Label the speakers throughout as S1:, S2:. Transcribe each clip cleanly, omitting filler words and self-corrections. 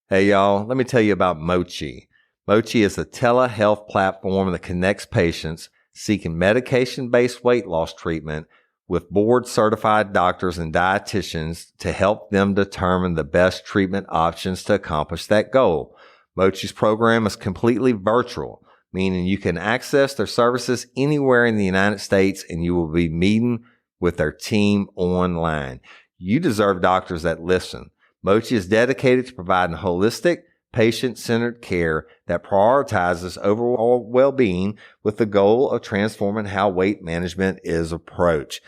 S1: Hey y'all, let me tell you about Mochi. Mochi is a telehealth platform that connects patients seeking medication-based weight loss treatment with board-certified doctors and dietitians to help them determine the best treatment options to accomplish that goal. Mochi's program is completely virtual, meaning you can access their services anywhere in the United States and you will be meeting with their team online. You deserve doctors that listen. Mochi is dedicated to providing holistic, patient-centered care that prioritizes overall well-being with the goal of transforming how weight management is approached.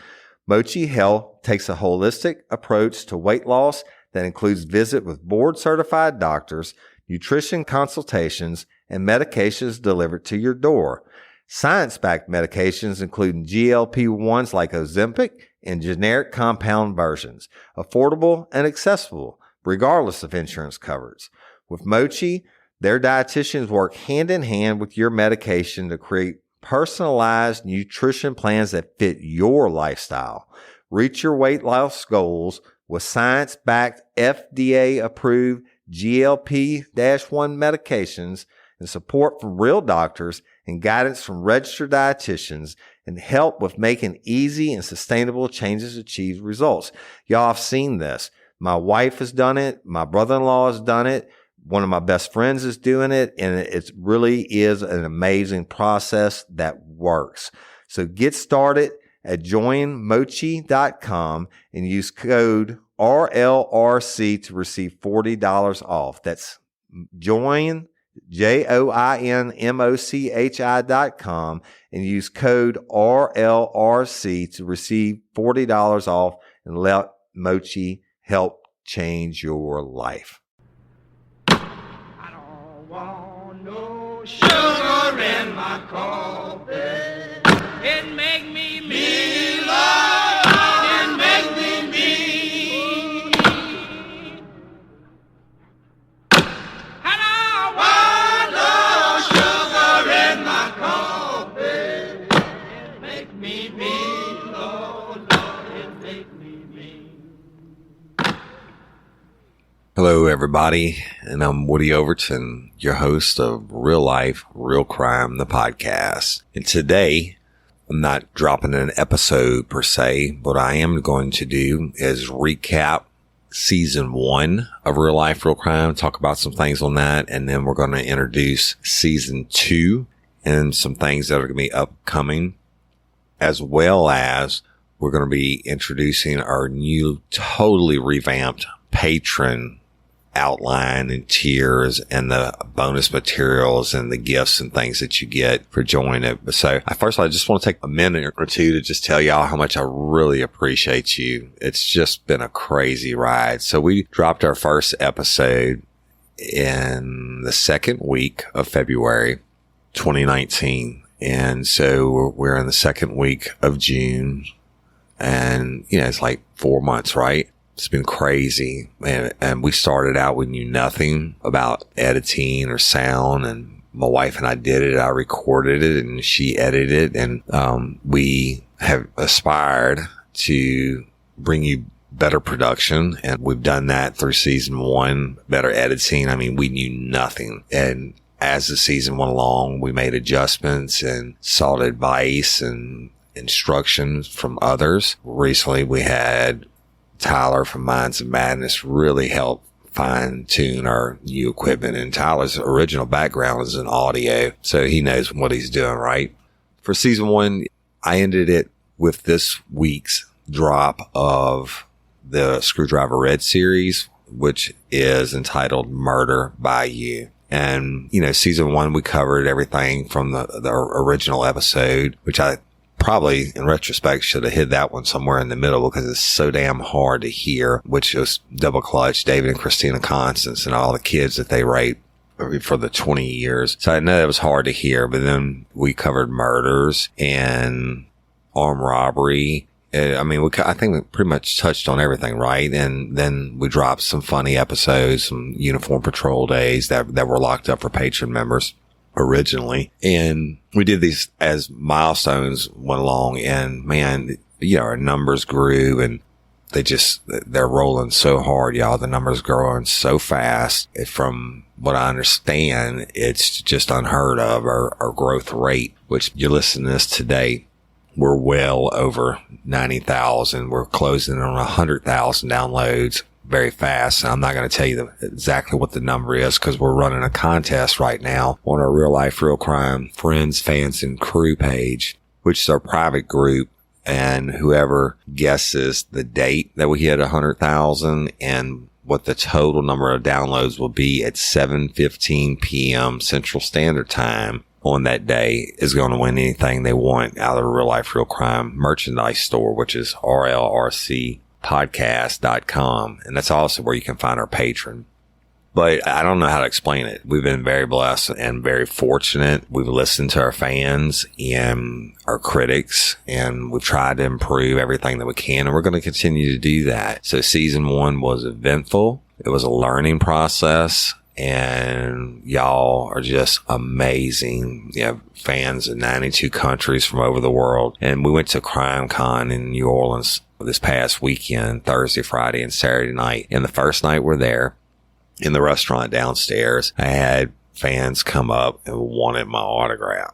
S1: Mochi Health takes a holistic approach to weight loss that includes visit with board-certified doctors, nutrition consultations, and medications delivered to your door. Science-backed medications including GLP-1s like Ozempic and generic compound versions, affordable and accessible, regardless of insurance coverage. With Mochi, their dietitians work hand in hand with your medication to create personalized nutrition plans that fit your lifestyle. Reach your weight loss goals with science-backed, FDA-approved GLP-1 medications and support from real doctors and guidance from registered dietitians and help with making easy and sustainable changes to achieve results. Y'all have seen this. My wife has done it. My brother-in-law has done it. One of my best friends is doing it. And it really is an amazing process that works. So get started at joinmochi.com and use code RLRC to receive $40 off. That's joinmochi.com and use code RLRC to receive $40 off and let Mochi help change your life.
S2: I don't want no sugar in my coffee. It make me mean, Lord. It make me mean. I don't want no sugar in my coffee. It make me mean, Lord, Lord, it make me mean.
S1: Hello, everybody, and I'm Woody Overton, your host of Real Life, Real Crime, the podcast. And today, I'm not dropping an episode per se. What I am going to do is recap season 1 of Real Life, Real Crime, talk about some things on that, and then we're going to introduce season 2 and some things that are going to be upcoming, as well as we're going to be introducing our new, totally revamped patron outline and tiers and the bonus materials and the gifts and things that you get for joining it. So first, I just want to take a minute or two to just tell y'all how much I really appreciate you. It's just been a crazy ride. So we dropped our first episode in the second week of February 2019. And so we're in the second week of June, and it's like 4 months, right? It's been crazy. And we started out, we knew nothing about editing or sound, and my wife and I did it. I recorded it and she edited it. And we have aspired to bring you better production. And we've done that through season 1, better editing. I mean, we knew nothing. And as the season went along, we made adjustments and sought advice and instructions from others. Recently, we had Tyler from Minds of Madness really helped fine tune our new equipment, and Tyler's original background is in audio, so he knows what he's doing, right? For season 1, I ended it with this week's drop of the Screwdriver Red series, which is entitled Murder by You. And, season 1, we covered everything from the original episode, which I probably in retrospect should have hid that one somewhere in the middle because it's so damn hard to hear, which was Double Clutch, David and Christina Constance, and all the kids that they raped for the 20 years. So I know that was hard to hear, but then we covered murders and armed robbery. I think we pretty much touched on everything, right? And then we dropped some funny episodes, some Uniform Patrol days that were locked up for patron members originally. And we did these as milestones went along, and man, our numbers grew, and they're rolling so hard, y'all. The numbers growing so fast. From what I understand, it's just unheard of, our growth rate, which you're listening to this today. We're well over 90,000. We're closing on 100,000 downloads very fast. And I'm not going to tell you exactly what the number is because we're running a contest right now on our Real Life, Real Crime Friends, Fans, and Crew page, which is our private group. And whoever guesses the date that we hit 100,000 and what the total number of downloads will be at 7:15 p.m. Central Standard Time on that day is going to win anything they want out of the Real Life, Real Crime merchandise store, which is rlrcpodcast.com. And that's also where you can find our patron. But I don't know how to explain it. We've been very blessed and very fortunate. We've listened to our fans and our critics, and we've tried to improve everything that we can, and we're going to continue to do that. So season 1 was eventful. It was a learning process. And y'all are just amazing. You have fans in 92 countries from over the world. And we went to Crime Con in New Orleans this past weekend, Thursday, Friday, and Saturday night. And the first night we're there in the restaurant downstairs, I had fans come up and wanted my autograph.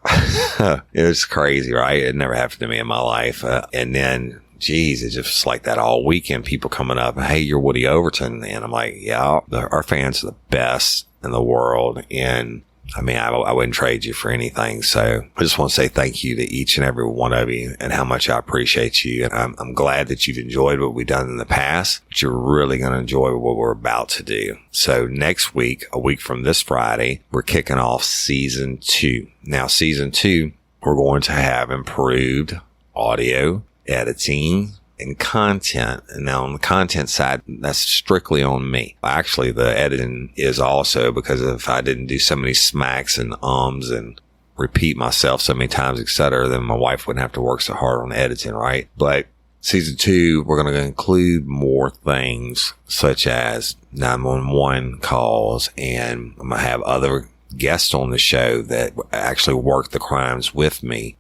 S1: It was crazy, right? It never happened to me in my life. And then geez, it's just like that all weekend. People coming up, hey, you're Woody Overton. And I'm like, yeah, our fans are the best in the world. And I mean, I wouldn't trade you for anything. So I just want to say thank you to each and every one of you and how much I appreciate you. And I'm glad that you've enjoyed what we've done in the past, but you're really going to enjoy what we're about to do. So next week, a week from this Friday, we're kicking off season 2. Now, season 2, we're going to have improved audio, editing, and content. And now on the content side, that's strictly on me. Actually, the editing is also because if I didn't do so many smacks and ums and repeat myself so many times, etc., then my wife wouldn't have to work so hard on editing, right? But season 2, we're going to include more things such as 911 calls, and I'm going to have other guests on the show that actually work the crimes with me.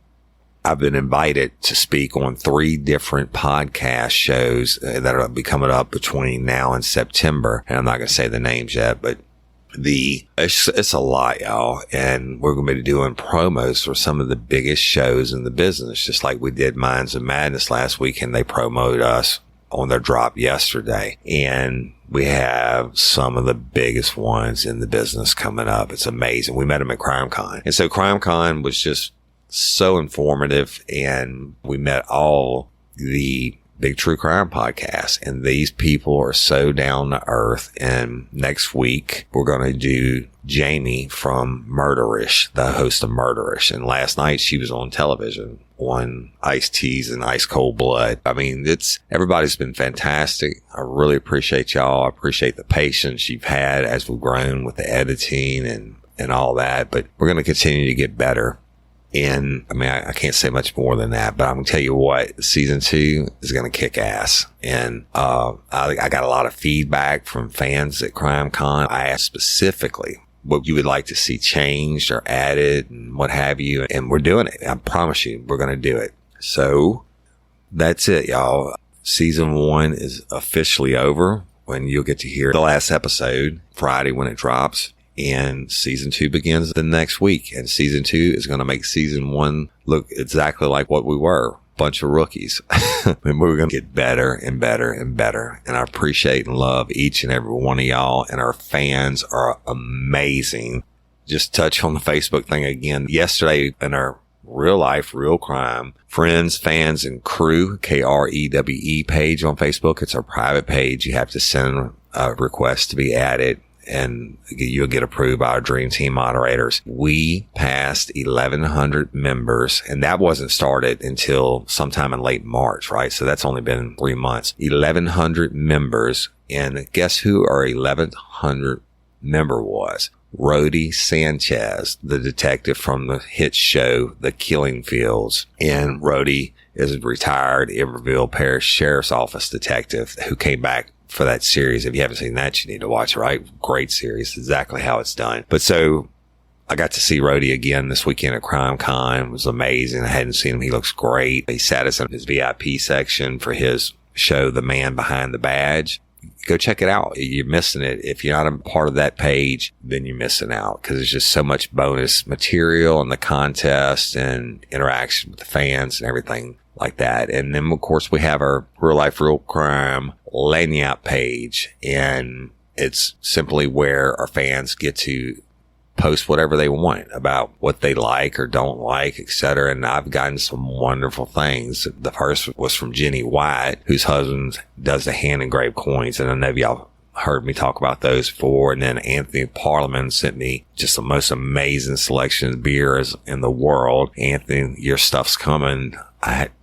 S1: I've been invited to speak on 3 different podcast shows that will be coming up between now and September. And I'm not going to say the names yet, but it's a lot, y'all. And we're going to be doing promos for some of the biggest shows in the business, just like we did Minds of Madness last week, and they promoted us on their drop yesterday. And we have some of the biggest ones in the business coming up. It's amazing. We met them at CrimeCon. And so CrimeCon was just so informative, and we met all the big true crime podcasts, and these people are so down to earth. And next week we're going to do Jamie from Murderish, the host of Murderish, and last night she was on television on Ice-T's and Ice Cold Blood. I mean, everybody's been fantastic. I really appreciate y'all. I appreciate the patience you've had as we've grown with the editing and all that, but we're going to continue to get better. And I mean, I can't say much more than that, but I'm going to tell you what, season 2 is going to kick ass. And I got a lot of feedback from fans at CrimeCon. I asked specifically what you would like to see changed or added and what have you. And we're doing it. I promise you, we're going to do it. So that's it, y'all. Season 1 is officially over when you'll get to hear the last episode Friday when it drops. And season 2 begins the next week. And season 2 is going to make season 1 look exactly like what we were. Bunch of rookies. And we're going to get better and better and better. And I appreciate and love each and every one of y'all. And our fans are amazing. Just touch on the Facebook thing again. Yesterday in our Real Life, Real Crime Friends, Fans, and Crew, KREWE page on Facebook. It's our private page. You have to send a request to be added, and you'll get approved by our Dream Team moderators. We passed 1,100 members, and that wasn't started until sometime in late March, right? So that's only been 3 months. 1,100 members, and guess who our 1,100 member was? Rody Sanchez, the detective from the hit show The Killing Fields. And Rody is a retired Iberville Parish Sheriff's Office detective who came back for that series. If you haven't seen that, you need to watch it, right? Great series. Exactly how it's done. But so I got to see Rody again this weekend at CrimeCon. It was amazing. I hadn't seen him. He looks great. He sat us in his VIP section for his show the man behind the badge. Go check it out. You're missing it. If you're not a part of that page, then you're missing out because there's just so much bonus material and the contest and interaction with the fans and everything like that. And then, of course, we have our Real Life, Real Crime Lagniappe page, and it's simply where our fans get to post whatever they want about what they like or don't like, etc. And I've gotten some wonderful things. The first was from Jenny White, whose husband does the hand engraved coins. And I know y'all heard me talk about those before. And then Anthony Parliament sent me just the most amazing selection of beers in the world. Anthony, your stuff's coming.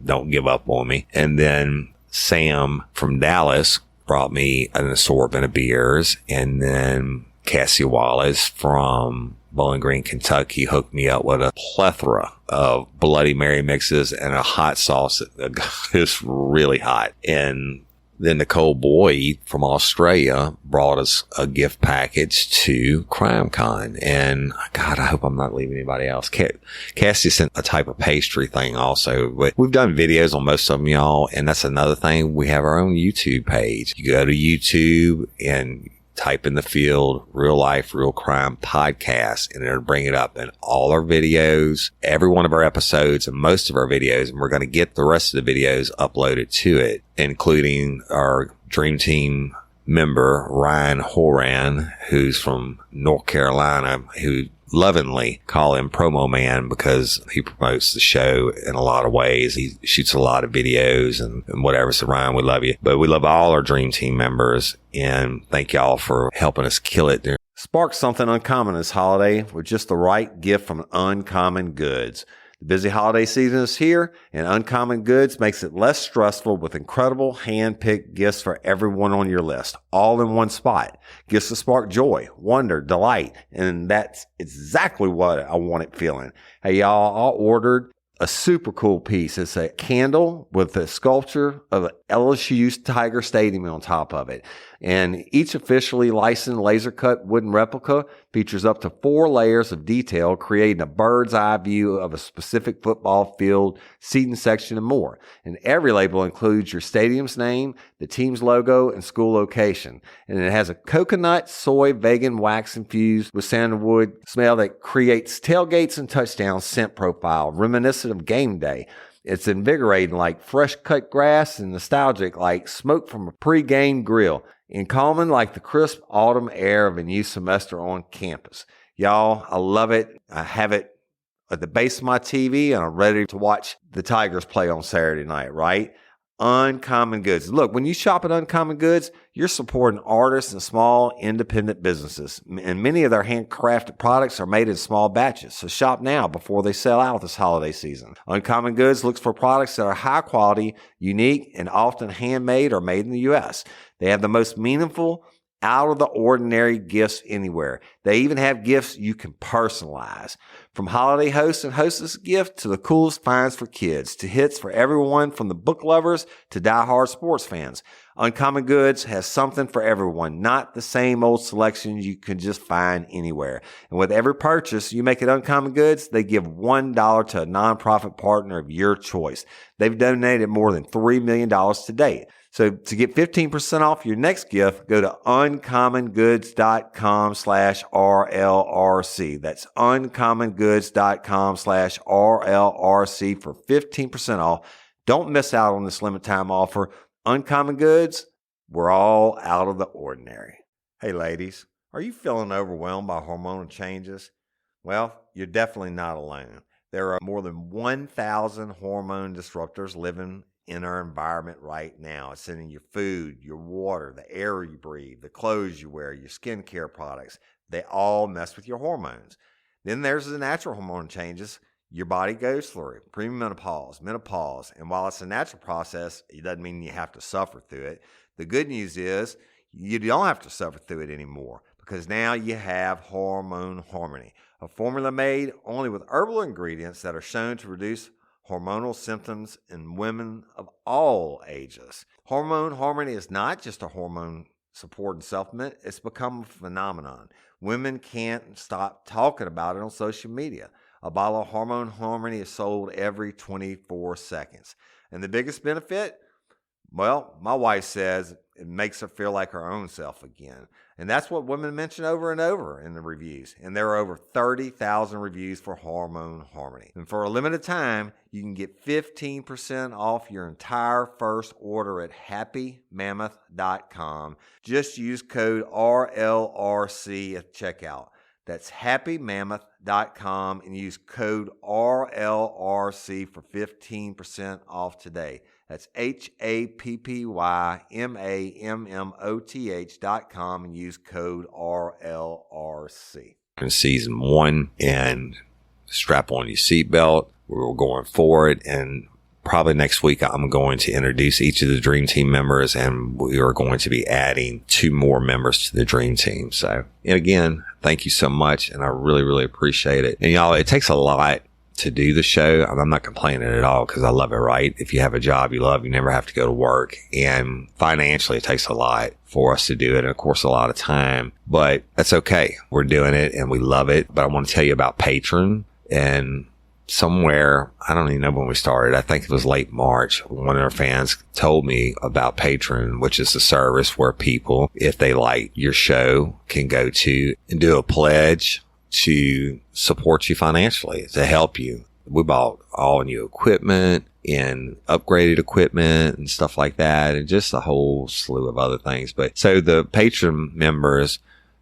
S1: Don't give up on me. And then Sam from Dallas brought me an assortment of beers. And then Cassie Wallace from Bowling Green, Kentucky hooked me up with a plethora of Bloody Mary mixes and a hot sauce that is really hot. And then Nicole Boyd from Australia brought us a gift package to CrimeCon. And God, I hope I'm not leaving anybody else. Cassie sent a type of pastry thing also. But we've done videos on most of them, y'all. And that's another thing. We have our own YouTube page. You go to YouTube and type in the field Real Life, Real Crime Podcast, and it'll bring it up. And all our videos, every one of our episodes, and most of our videos, and we're going to get the rest of the videos uploaded to it, including our Dream Team member, Ryan Horan, who's from North Carolina, who lovingly call him Promo Man because he promotes the show in a lot of ways. He shoots a lot of videos and whatever. So Ryan, we love you. But we love all our Dream Team members, and thank y'all for helping us kill it.
S3: Spark something uncommon this holiday with just the right gift from Uncommon Goods. The busy holiday season is here, and Uncommon Goods makes it less stressful with incredible hand-picked gifts for everyone on your list, all in one spot. Gifts to spark joy, wonder, delight, and that's exactly what I wanted feeling. Hey, y'all, I ordered a super cool piece. It's a candle with a sculpture of LSU's Tiger Stadium on top of it. And each officially licensed laser-cut wooden replica features up to 4 layers of detail, creating a bird's eye view of a specific football field, seating section, and more. And every label includes your stadium's name, the team's logo, and school location. And it has a coconut, soy, vegan wax infused with sandalwood smell that creates tailgates and touchdown scent profile, reminiscent of game day. It's invigorating like fresh cut grass and nostalgic like smoke from a pre-game grill, and calming like the crisp autumn air of a new semester on campus. Y'all, I love it. I have it at the base of my TV, and I'm ready to watch the Tigers play on Saturday night, right? Uncommon Goods. Look, when you shop at Uncommon Goods, you're supporting artists and small independent businesses. And many of their handcrafted products are made in small batches. So shop now before they sell out this holiday season. Uncommon Goods looks for products that are high quality, unique, and often handmade or made in the U.S. They have the most meaningful, out-of-the-ordinary gifts anywhere. They even have gifts you can personalize. From holiday hosts and hostess gifts to the coolest finds for kids, to hits for everyone from the book lovers to diehard sports fans. Uncommon Goods has something for everyone, not the same old selections you can just find anywhere. And with every purchase you make at Uncommon Goods, they give $1 to a nonprofit partner of your choice. They've donated more than $3 million to date. So to get 15% off your next gift, go to uncommongoods.com/RLRC. That's uncommongoods.com/RLRC for 15% off. Don't miss out on this limited time offer. Uncommon Goods, we're all out of the ordinary. Hey ladies, are you feeling overwhelmed by hormonal changes? Well, you're definitely not alone. There are more than 1,000 hormone disruptors living in our environment right now. It's in your food, your water, the air you breathe, the clothes you wear, your skincare products. They all mess with your hormones. Then there's the natural hormone changes your body goes through, premenopause, menopause. And while it's a natural process, it doesn't mean you have to suffer through it. The good news is you don't have to suffer through it anymore, because now you have Hormone Harmony, a formula made only with herbal ingredients that are shown to reduce hormonal symptoms in women of all ages. Hormone Harmony is not just a hormone support and supplement. It's become a phenomenon. Women can't stop talking about it on social media. A bottle of Hormone Harmony is sold every 24 seconds. And the biggest benefit? Well, my wife says it makes her feel like her own self again. And that's what women mention over and over in the reviews. And there are over 30,000 reviews for Hormone Harmony. And for a limited time, you can get 15% off your entire first order at happymammoth.com. Just use code RLRC at checkout. That's happymammoth.com and use code RLRC for 15% off today. That's happymammoth.com and use code RLRC.
S1: In season 1, and strap on your seatbelt. We're going forward, and probably next week I'm going to introduce each of the Dream Team members, and we are going to be adding 2 more members to the Dream Team. So, and again, thank you so much, and I really, really appreciate it. And y'all, it takes a lot to do the show. I'm not complaining at all because I love it, right? If you have a job you love, you never have to go to work. And financially, it takes a lot for us to do it. And of course, a lot of time, but that's okay. We're doing it and we love it. But I want to tell you about Patreon. And somewhere, I don't even know when we started. I think it was late March. One of our fans told me about Patreon, which is a service where people, if they like your show, can go to and do a pledge to support you financially, to help you. We bought all new equipment and upgraded equipment and stuff like that, and just a whole slew of other things. But so the Patreon members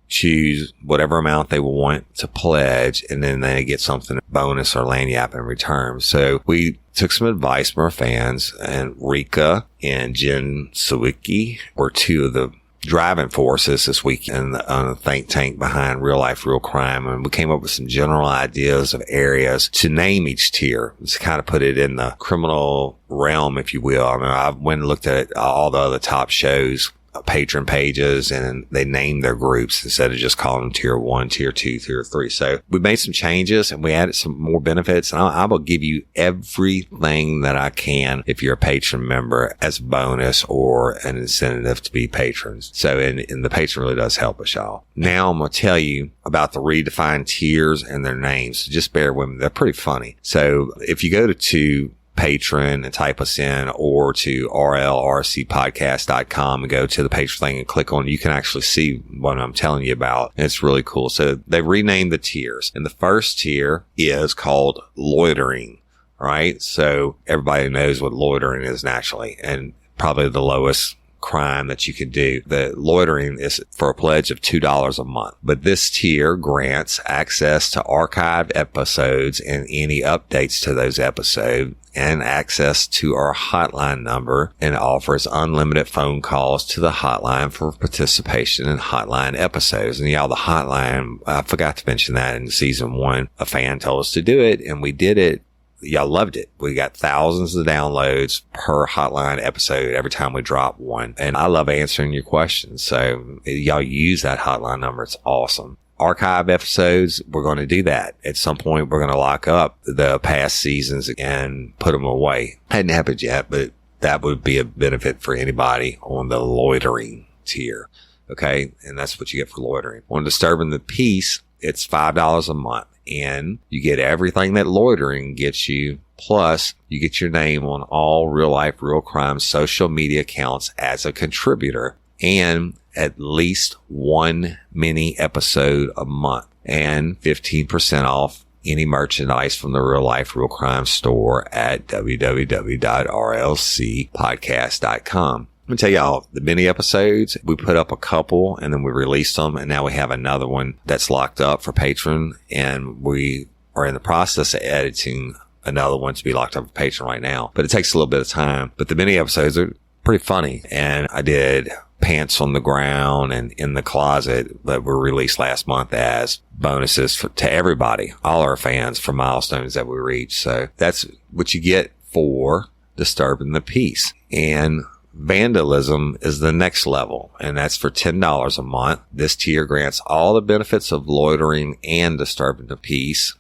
S1: choose whatever amount they want to pledge, and then they get something bonus or lanyap in return. So we took some advice from our fans, and Rika and Jen Sawicki were 2 of the driving forces this weekend on a think tank behind Real Life, Real Crime. And we came up with some general ideas of areas to name each tier. Let's kind of put it in the criminal realm, if you will. I mean, I went and looked at all the other top shows, patron pages, and they named their groups instead of just calling them tier 1, tier 2, tier 3. So we made some changes and we added some more benefits, and I will give you everything that I can if you're a patron member as a bonus or an incentive to be patrons. So, and the patron really does help us, y'all. Now I'm going to tell you about the redefined tiers and their names. So just bear with me. They're pretty funny. So if you go to Patreon and type us in, or to rlrcpodcast.com and go to the Patreon thing and click on it, you can actually see what I'm telling you about. And it's really cool. So they renamed the tiers, and the first tier is called loitering, right? So everybody knows what loitering is naturally, and probably the lowest crime that you could do. The loitering is for a pledge of $2 a month. But this tier grants access to archived episodes and any updates to those episodes, and access to our hotline number, and offers unlimited phone calls to the hotline for participation in hotline episodes. And y'all, the hotline, I forgot to mention that in season 1, a fan told us to do it, and we did it. Y'all loved it. We got thousands of downloads per hotline episode every time we drop one. And I love answering your questions. So y'all use that hotline number. It's awesome. Archive episodes, we're going to do that. At some point, we're going to lock up the past seasons and put them away. Hadn't happened yet, but that would be a benefit for anybody on the loitering tier. Okay. And that's what you get for loitering. On Disturbing the Peace, it's $5 a month. And you get everything that loitering gets you. Plus, you get your name on all Real Life, Real Crime social media accounts as a contributor, and at least one mini episode a month, and 15% off any merchandise from the Real Life, Real Crime store at www.rlcpodcast.com. Let me tell y'all, the mini episodes, we put up a couple and then we released them, and now we have another one that's locked up for Patreon, and we are in the process of editing another one to be locked up for Patreon right now. But it takes a little bit of time. But the mini episodes are pretty funny, and I did Pants on the Ground and In the Closet that were released last month as bonuses to everybody, all our fans, for milestones that we reached. So that's what you get for Disturbing the Peace. And Vandalism is the next level, and that's for $10 a month. This tier grants all the benefits of loitering and Disturbing the Peace,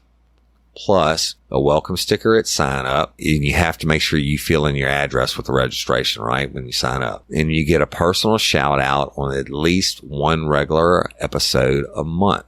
S1: plus a welcome sticker at sign up. And you have to make sure you fill in your address with the registration, right, when you sign up. And you get a personal shout out on at least one regular episode a month.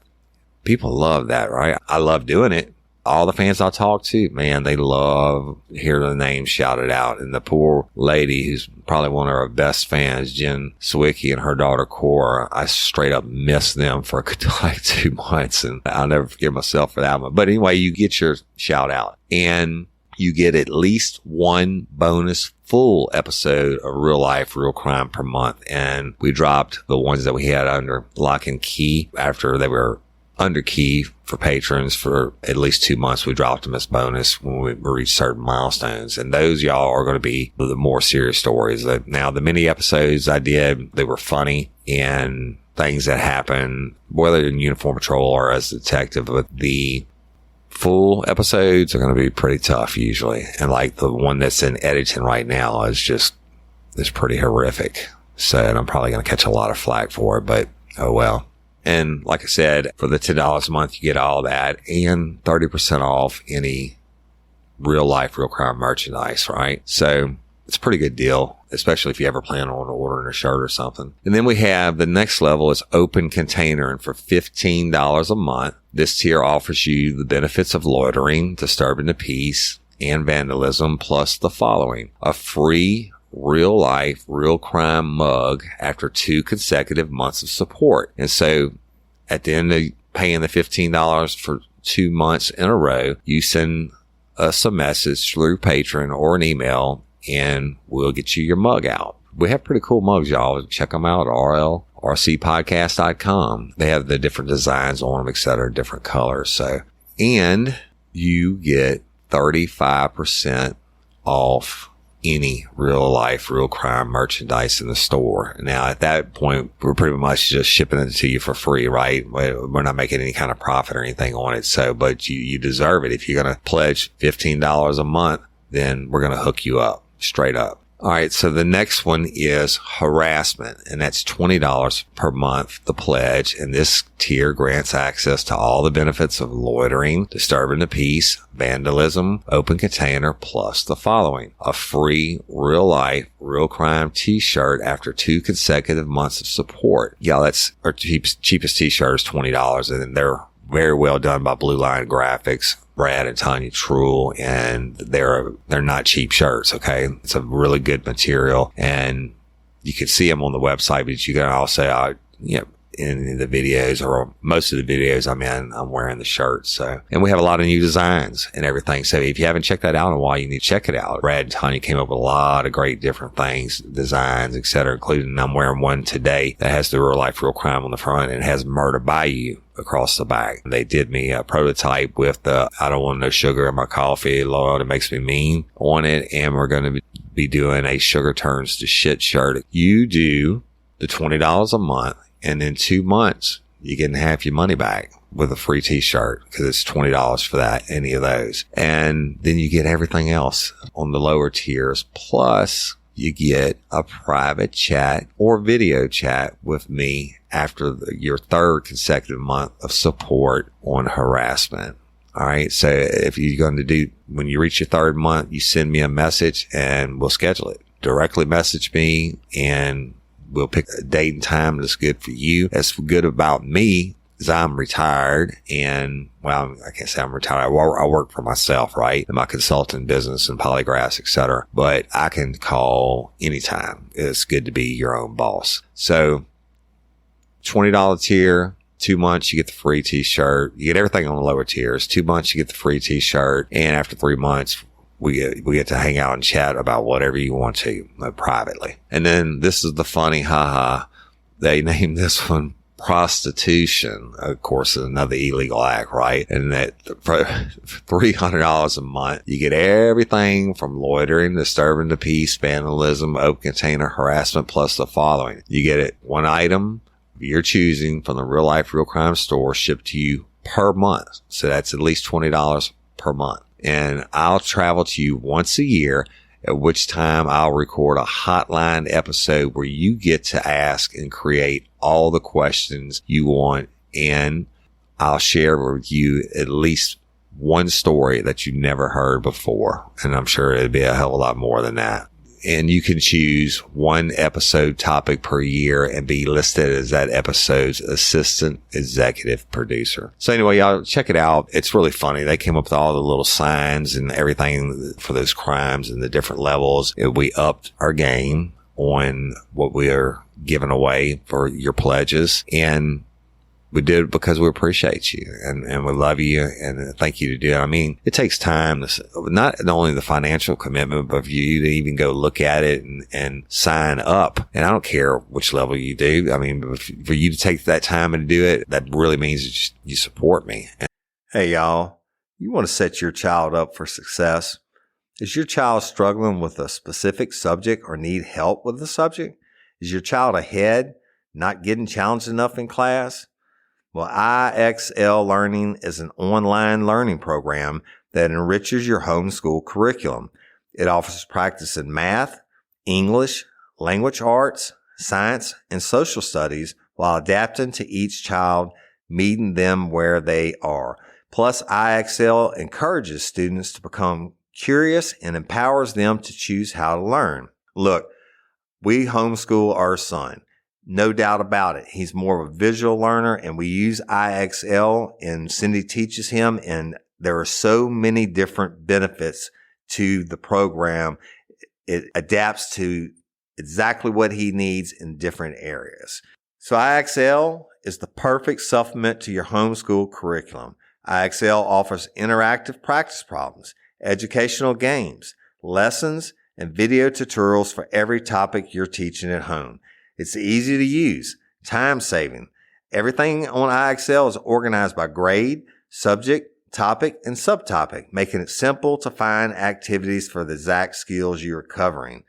S1: People love that, right? I love doing it. all the fans I talk to, man, they love hearing the name shouted out. And the poor lady who's probably one of our best fans, Jen Sawicki and her daughter Cora, I straight up miss them for like 2 months, and I'll never forgive myself for that one. But anyway, you get your shout out, and you get at least one bonus full episode of Real Life, Real Crime per month. And we dropped the ones that we had under lock and key after they were under key for patrons for at least 2 months. We dropped them as bonus when we reached certain milestones. And those, y'all, are going to be the more serious stories. Now, the mini episodes I did, they were funny and things that happen, whether in Uniform Patrol or as a detective, but the full episodes are going to be pretty tough usually. And like the one that's in editing right now is pretty horrific. So, and I'm probably going to catch a lot of flack for it, but oh well. And like I said, for the $10 a month, you get all that and 30% off any Real Life, Real Crime merchandise, right? So it's a pretty good deal, especially if you ever plan on ordering a shirt or something. And then we have the next level is Open Container. And for $15 a month, this tier offers you the benefits of loitering, disturbing the peace, and vandalism, plus the following: a free Real Life, Real Crime mug after 2 consecutive months of support. And so at the end of paying the $15 for 2 months in a row, you send us a message through Patreon or an email, and we'll get you your mug out. We have pretty cool mugs, y'all. Check them out at rlrcpodcast.com. They have the different designs on them, etc., different colors. So, and you get 35% off any Real Life, Real Crime merchandise in the store. Now, at that point, we're pretty much just shipping it to you for free, right? We're not making any kind of profit or anything on it. So, but you deserve it. If you're going to pledge $15 a month, then we're going to hook you up straight up. All right. So the next one is harassment, and that's $20 per month, the pledge. And this tier grants access to all the benefits of loitering, disturbing the peace, vandalism, open container, plus the following: a free Real Life, Real Crime t-shirt after 2 consecutive months of support. Yeah, that's our cheapest t-shirt is $20, and they're very well done by Blue Line Graphics, Brad and Tanya Truel, and they're not cheap shirts. Okay. It's a really good material, and you can see them on the website, but you can also, in the videos, or most of the videos I'm in, I'm wearing the shirt. So, and we have a lot of new designs and everything. So if you haven't checked that out in a while, you need to check it out. Brad and Tanya came up with a lot of great different things, designs, etc., including I'm wearing one today that has the Real Life, Real Crime on the front and has Murder by You across the back. They did me a prototype with the I don't want no sugar in my coffee, Lord, it makes me mean on it. And we're going to be doing a Sugar Turns to Shit shirt. You do the $20 a month, and in 2 months, you get half your money back with a free t-shirt, because it's $20 for that, any of those. And then you get everything else on the lower tiers. Plus, you get a private chat or video chat with me after your 3rd consecutive month of support on harassment. All right. So if you're going to do, when you reach your 3rd month, you send me a message and we'll schedule it. Directly message me and we'll pick a date and time that's good for you. That's good about me is I'm retired, and, well, I can't say I'm retired. I work for myself, right? In my consulting business and polygraphs, etc. But I can call anytime. It's good to be your own boss. So $20 tier, 2 months, you get the free t-shirt. You get everything on the lower tiers. 2 months, you get the free t-shirt. And after 3 months, we get to hang out and chat about whatever you want to, privately. And then this is the funny haha. They named this one prostitution. Of course, is another illegal act, right? And that for $300 a month, you get everything from loitering, disturbing the peace, vandalism, open container, harassment, plus the following. You get it one item of your choosing from the Real Life, Real Crime store shipped to you per month. So that's at least $20 per month. And I'll travel to you once a year, at which time I'll record a hotline episode where you get to ask and create all the questions you want. And I'll share with you at least one story that you never heard before. And I'm sure it'd be a hell of a lot more than that. And you can choose one episode topic per year and be listed as that episode's assistant executive producer. So anyway, y'all check it out. It's really funny. They came up with all the little signs and everything for those crimes and the different levels. We upped our game on what we are giving away for your pledges. And we did it because we appreciate you and we love you and thank you to do it. I mean, it takes time to, not only the financial commitment, but for you to even go look at it and sign up. And I don't care which level you do. I mean, for you to take that time and do it, that really means you support me.
S3: Hey, y'all, you want to set your child up for success? Is your child struggling with a specific subject or need help with the subject? Is your child ahead, not getting challenged enough in class? Well, IXL Learning is an online learning program that enriches your homeschool curriculum. It offers practice in math, English, language arts, science, and social studies while adapting to each child, meeting them where they are. Plus, IXL encourages students to become curious and empowers them to choose how to learn. Look, we homeschool our son. No doubt about it. He's more of a visual learner, and we use IXL, and Cindy teaches him, and there are so many different benefits to the program. It adapts to exactly what he needs in different areas. So IXL is the perfect supplement to your homeschool curriculum. IXL offers interactive practice problems, educational games, lessons, and video tutorials for every topic you're teaching at home. It's easy to use, time-saving. Everything on IXL is organized by grade, subject, topic, and subtopic, making it simple to find activities for the exact skills you are covering.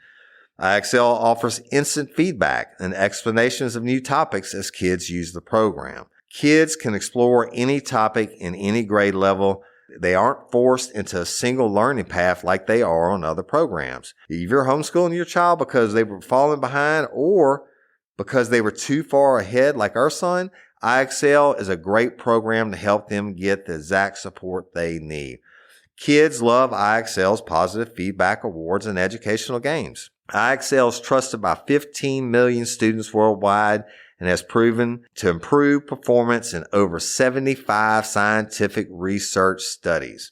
S3: IXL offers instant feedback and explanations of new topics as kids use the program. Kids can explore any topic in any grade level. They aren't forced into a single learning path like they are on other programs. If you're homeschooling your child because they were falling behind or because they were too far ahead like our son, IXL is a great program to help them get the exact support they need. Kids love IXL's positive feedback awards and educational games. IXL is trusted by 15 million students worldwide and has proven to improve performance in over 75 scientific research studies.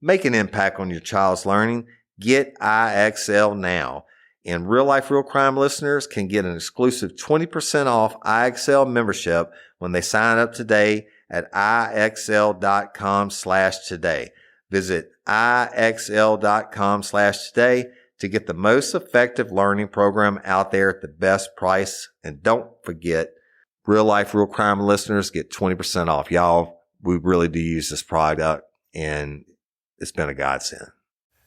S3: Make an impact on your child's learning. Get IXL now. And Real Life, Real Crime listeners can get an exclusive 20% off IXL membership when they sign up today at IXL.com/today. Visit IXL.com/today to get the most effective learning program out there at the best price. And don't forget, Real Life, Real Crime listeners get 20% off. Y'all, we really do use this product, and it's been a godsend.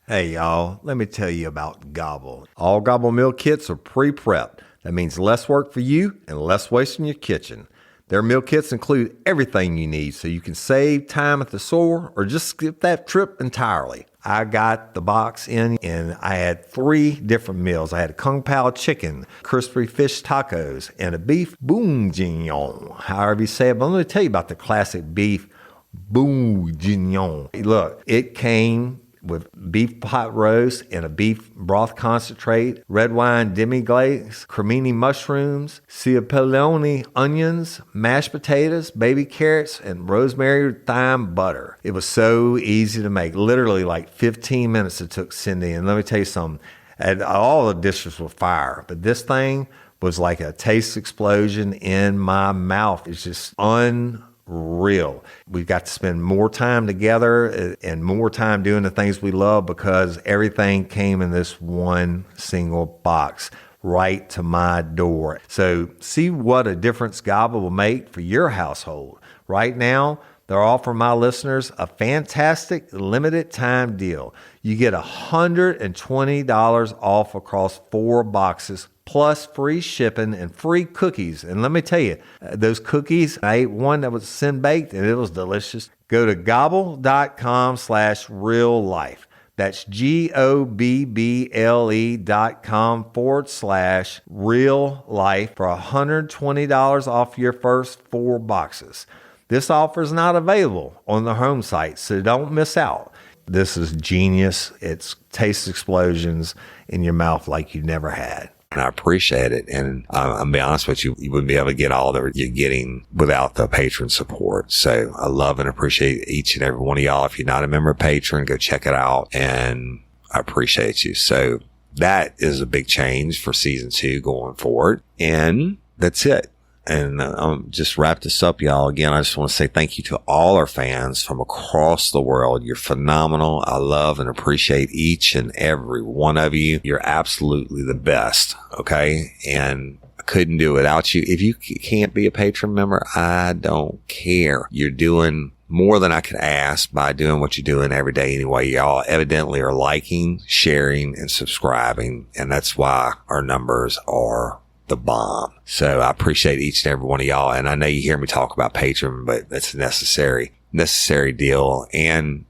S3: Hey, y'all, let me tell you about Gobble. All Gobble meal kits are pre-prepped. That means less work for you and less waste in your kitchen. Their meal kits include everything you need so you can save time at the store or just skip that trip entirely. I got the box in and I had 3 different meals. I had a Kung Pao chicken, crispy fish tacos, and a beef bourguignon, however you say it. But let me tell you about the classic beef bourguignon. Look, it came with beef pot roast and a beef broth concentrate, red wine demi-glace, cremini mushrooms, cipollone onions, mashed potatoes, baby carrots, and rosemary thyme butter. It was so easy to make. Literally like 15 minutes it took Cindy. And let me tell you something, and all the dishes were fire, but this thing was like a taste explosion in my mouth. It's just unreal. We've got to spend more time together and more time doing the things we love because everything came in this one single box right to my door. So see what a difference Gobble will make for your household. Right now, they're offering my listeners a fantastic limited time deal. You get $120 off across 4 boxes plus free shipping and free cookies. And let me tell you, those cookies, I ate one that was sin baked and it was delicious. Go to gobble.com/reallife. That's GOBBLE.com/real-life for $120 off your first 4 boxes. This offer is not available on the home site, so don't miss out. This is genius. It's taste explosions in your mouth like you never had.
S1: And I appreciate it. And I'm be honest with you, you wouldn't be able to get all that you're getting without the patron support. So I love and appreciate each and every one of y'all. If you're not a member of Patreon, go check it out. And I appreciate you. So that is a big change for season 2 going forward. And that's it. And just wrap this up, y'all. Again, I just want to say thank you to all our fans from across the world. You're phenomenal. I love and appreciate each and every one of you. You're absolutely the best. Okay. And I couldn't do it without you. If you can't be a patron member, I don't care. You're doing more than I could ask by doing what you're doing every day anyway. Y'all evidently are liking, sharing, and subscribing. And that's why our numbers are the bomb. So I appreciate each and every one of y'all. And I know you hear me talk about Patreon, but it's a necessary deal. And,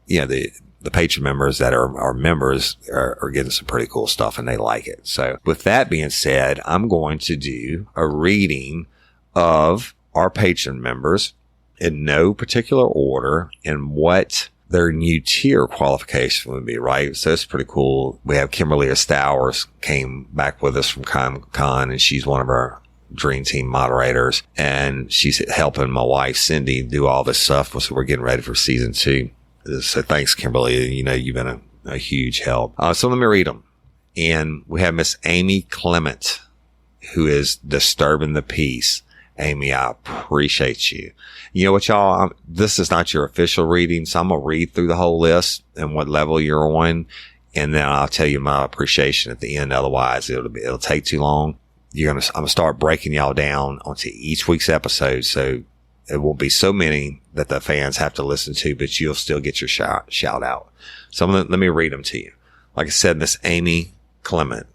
S1: you know, the Patreon members that are members are getting some pretty cool stuff and they like it. So with that being said, I'm going to do a reading of our Patreon members in no particular order and what their new tier qualification would be, right? So it's pretty cool. We have Kimberly Stowers came back with us from Con, and she's one of our Dream Team moderators, and she's helping my wife Cindy do all this stuff. So we're getting ready for season 2. So thanks, Kimberly. You know, you've been a huge help. So let me read them. And we have Miss Amy Clement, who is disturbing the peace. Amy, I appreciate you. You know what, y'all? This is not your official reading, so I'm going to read through the whole list and what level you're on, and then I'll tell you my appreciation at the end. Otherwise, it'll take too long. I'm going to start breaking y'all down onto each week's episode, so it won't be so many that the fans have to listen to, but you'll still get your shout out. So let me read them to you. Like I said, Miss Amy Clement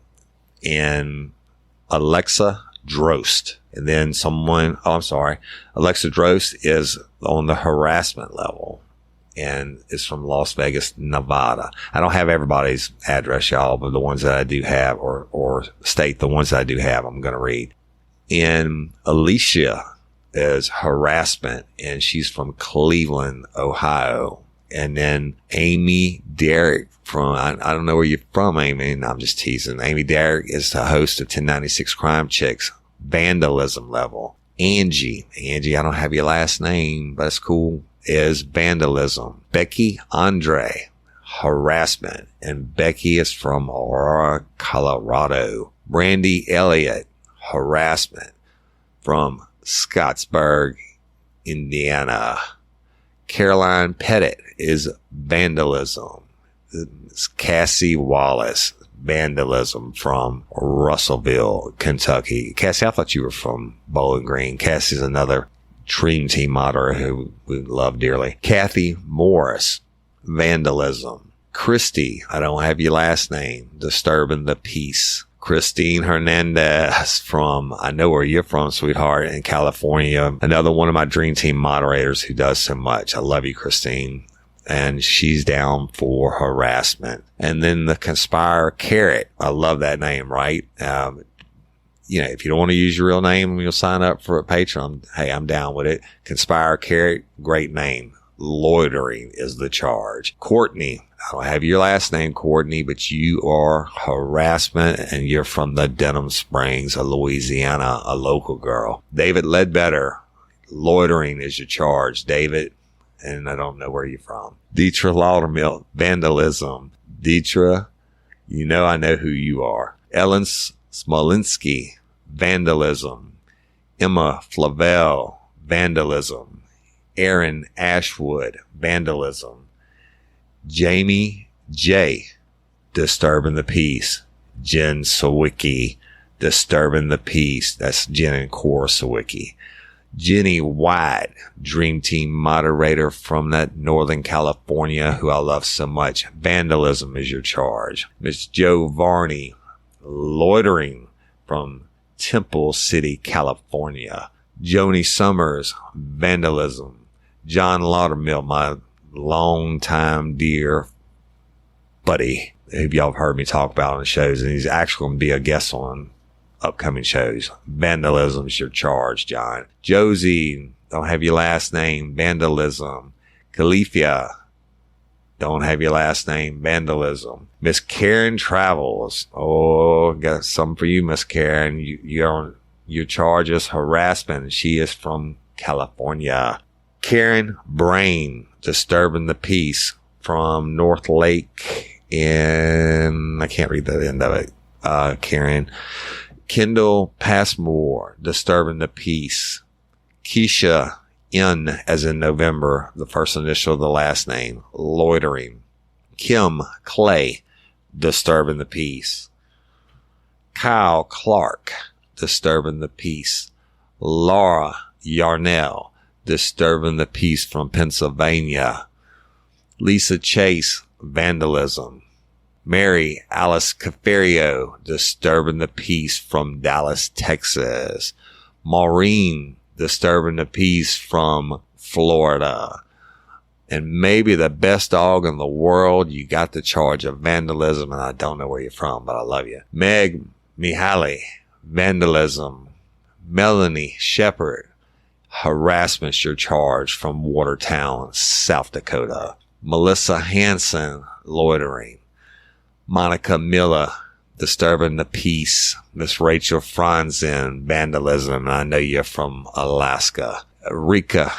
S1: and Alexa Drost. And then Alexa Drost is on the harassment level and is from Las Vegas, Nevada. I don't have everybody's address, y'all, but the ones that I do have or state the ones that I do have, I'm going to read. And Alicia is harassment and she's from Cleveland, Ohio. And then Amy Derrick from, I don't know where you're from, Amy. And I'm just teasing. Amy Derrick is the host of 1096 Crime Chicks. Vandalism level. Angie, I don't have your last name, but it's cool, is vandalism. Becky Andre, harassment. And Becky is from Aurora, Colorado. Brandy Elliott, harassment. From Scottsburg, Indiana. Caroline Pettit is vandalism. Cassie Wallace, vandalism, from Russellville, Kentucky. Cassie, I thought you were from Bowling Green. Cassie's another Dream Team moderator who we love dearly. Kathy Morris, vandalism. Christy, I don't have your last name, disturbing the peace. Christine Hernandez from, I know where you're from, sweetheart, in California. Another one of my Dream Team moderators who does so much. I love you, Christine. And she's down for harassment. And then the Conspire Carrot. I love that name, right? You know, if you don't want to use your real name when you'll sign up for a Patreon, hey, I'm down with it. Conspire Carrot, great name. Loitering is the charge. Courtney, I don't have your last name, Courtney, but you are harassment and you're from the Denham Springs, Louisiana, a local girl. David Ledbetter, loitering is your charge, David. And I don't know where you're from. Deetra Laudermill, vandalism. Deetra, you know I know who you are. Ellen Smolinski, vandalism. Emma Flavel, vandalism. Aaron Ashwood, vandalism. Jamie J, disturbing the peace. Jen Sawicki, disturbing the peace. That's Jen and Cora Sawicki. Jenny White, Dream Team moderator from that Northern California, who I love so much. Vandalism is your charge. Miss Jo Varney, loitering, from Temple City, California. Joni Summers, vandalism. John Laudermill, my longtime dear buddy, who y'all have heard me talk about on the shows, and he's actually going to be a guest on upcoming shows. Vandalism is your charge, John. Josie, don't have your last name, vandalism. Califia, don't have your last name, vandalism. Miss Karen Travels. Oh, got something for you, Miss Karen. Your charge is harassment. She is from California. Karen Brain, disturbing the peace from North Lake in, I can't read the end of it. Karen. Kendall Passmore, disturbing the peace. Keisha N, as in November, the first initial of the last name, loitering. Kim Clay, disturbing the peace. Kyle Clark, disturbing the peace. Laura Yarnell, disturbing the peace from Pennsylvania. Lisa Chase, vandalism. Mary Alice Caferio, disturbing the peace from Dallas, Texas. Maureen, disturbing the peace from Florida. And maybe the best dog in the world, you got the charge of vandalism, and I don't know where you're from, but I love you. Meg Mihaly, vandalism. Melanie Shepard, harassment's your charge from Watertown, South Dakota. Melissa Hanson, loitering. Monica Miller, disturbing the peace. Miss Rachel Franzen, vandalism, and I know you're from Alaska. Rika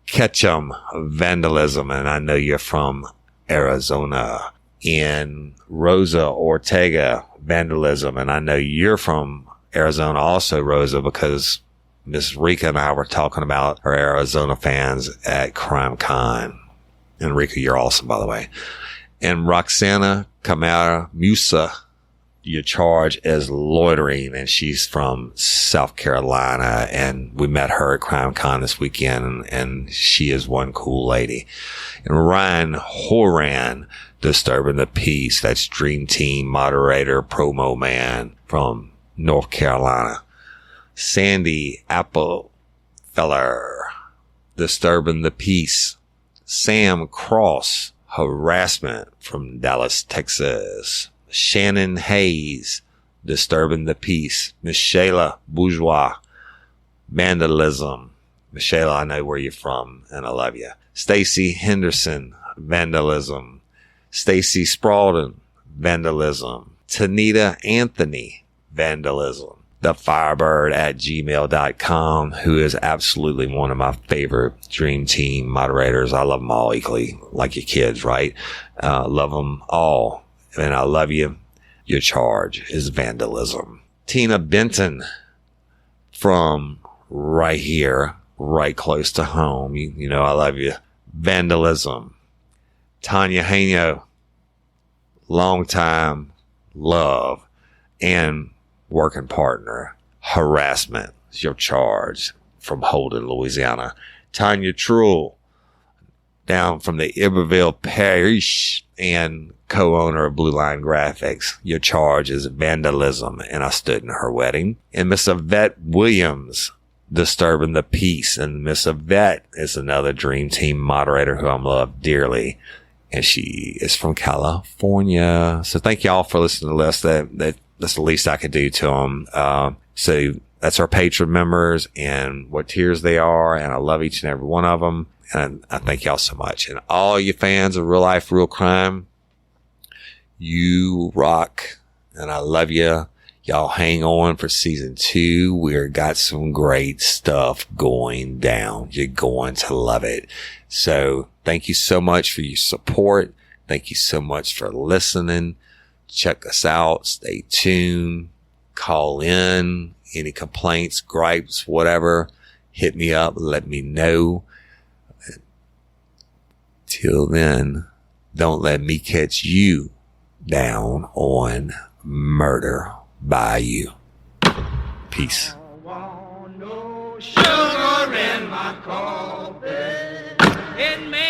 S1: Ketchum, vandalism, and I know you're from Arizona. And Rosa Ortega, vandalism, and I know you're from Arizona also, Rosa, because Miss Rika and I were talking about our Arizona fans at Crime Con. And Rika, you're awesome, by the way. And Roxana Kamara Musa, your charge is loitering, and she's from South Carolina, and we met her at Crime Con this weekend, and she is one cool lady. And Ryan Horan, disturbing the peace. That's Dream Team moderator, promo man from North Carolina. Sandy Applefeller, disturbing the peace. Sam Cross, harassment from Dallas, Texas. Shannon Hayes, disturbing the peace. Miss Shayla Bourgeois, vandalism. Miss Shayla, I know where you're from, and I love you. Stacy Henderson, vandalism. Stacy Sprawden, vandalism. Tanita Anthony, vandalism. The Firebird at gmail.com, who is absolutely one of my favorite Dream Team moderators. I love them all equally, like your kids, right? Love them all. And I love you. Your charge is vandalism. Tina Benton from right here, right close to home. You know, I love you. Vandalism. Tanya Haino, long time love and working partner. Harassment is your charge from Holden, Louisiana. Tanya Truel, down from the Iberville Parish and co-owner of Blue Line Graphics. Your charge is vandalism, and I stood in her wedding. And Miss Yvette Williams, disturbing the peace. And Miss Yvette is another Dream Team moderator who I love dearly, and she is from California. So thank y'all for listening to this. That's the least I could do to them. So that's our patron members and what tiers they are, and I love each and every one of them. And I thank y'all so much. And all you fans of Real Life, Real Crime, you rock. And I love you. Y'all hang on for season 2. We've got some great stuff going down. You're going to love it. So thank you so much for your support. Thank you so much for listening. Check us out. Stay tuned. Call in. Any complaints, gripes, whatever. Hit me up. Let me know. Till then, don't let me catch you down on Murder Bayou. Peace.
S2: I want no sugar in my coffee. It may